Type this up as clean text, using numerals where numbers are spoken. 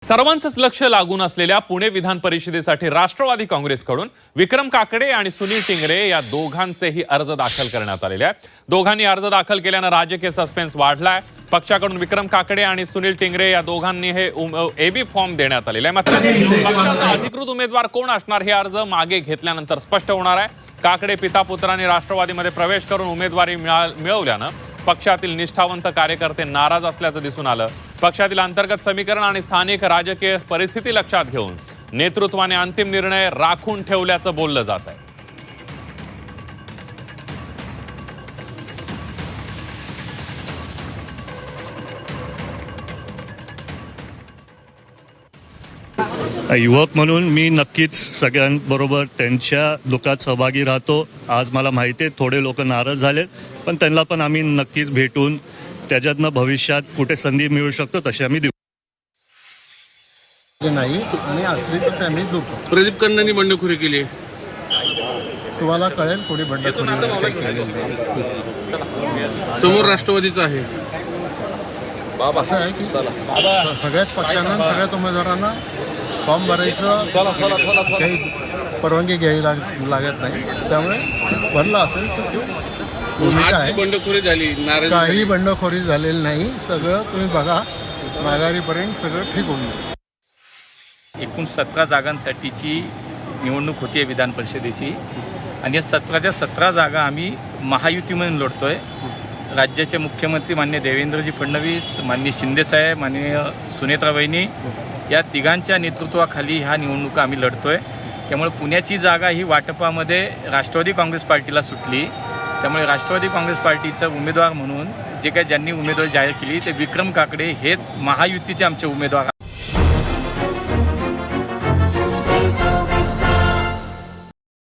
सर्वांचंच लक्ष लागून असलेल्या पुणे विधान परिषदेसाठी राष्ट्रवादी काँग्रेसकडून विक्रम काकडे आणि सुनील टिंगरे या दोघांचेही अर्ज दाखल करण्यात आलेले आहेत। दोघांनी अर्ज दाखल केल्यानं राजकीय सस्पेन्स वाढलाय। पक्षाकडून विक्रम काकडे आणि सुनील टिंगरे या दोघांनी हे एबी फॉर्म देण्यात आलेले आहे। मात्र पक्षाचा अधिकृत उमेदवार कोण असणार हे अर्ज मागे घेतल्यानंतर स्पष्ट होणार आहे। काकडे पिता पुत्रांनी राष्ट्रवादीमध्ये प्रवेश करून उमेदवारी मिळवल्यानं पक्षातील निष्ठावंत कार्यकर्ते नाराज असल्याचं दिसून आलं। पक्षातील अंतर्गत समीकरण आणि स्थानिक राजकीय परिस्थिती लक्षात घेऊन नेतृत्वाने अंतिम निर्णय राखून ठेवल्याचं बोललं जात आहे। युवक म्हणून मी नक्कीच सगळ्यांबरोबर त्यांच्या दुःखात सहभागी राहतो। आज मला माहिती आहे थोडे लोक नाराज झाले, पण त्यांना पण आम्ही नक्कीच भेटून त्याच्यातनं भविष्यात कुठे संधी मिळू शकतो तशी आम्ही देऊ नाही आणि असली तर ते आम्ही देऊ। प्रदीप कन्नांनी बंडखोरी केली, तुम्हाला कळेल कोणी बंडखोरी केलेली आहे। समोर राष्ट्रवादीचं आहे। असं आहे की सगळ्याच पक्षांना सगळ्याच उमेदवारांना फॉर्म भरायचं काही परवानगी घ्यावी लागत नाही, त्यामुळे भरला असेल तर ती भूमिका आहे। बंडखोरी झाली, नाराज काही बंडखोरी झालेली नाही, सगळं तुम्ही बघा माघारीपर्यंत सगळं ठीक होऊन जाईल। एकूण 17 जागांसाठीची निवडणूक होती आहे विधान परिषदेची, आणि या 17च्या 17 जागा आम्ही महायुतीमधून लढतोय। राज्याचे मुख्यमंत्री माननीय देवेंद्रजी फडणवीस, माननीय शिंदेसाहेब, माननीय सुनेत्रा वहिनी या तिघांच्या नेतृत्वाखाली ह्या निवडणुका आम्ही लढतोय। त्यामुळे पुण्याची जागा ही वाटपामध्ये राष्ट्रवादी काँग्रेस पार्टीला सुटली, त्यामुळे राष्ट्रवादी काँग्रेस पार्टीचा उमेदवार म्हणून जे काही ज्यांनी उमेदवारी जाहीर केली ते विक्रम काकडे हेच महायुतीचे आमचे उमेदवार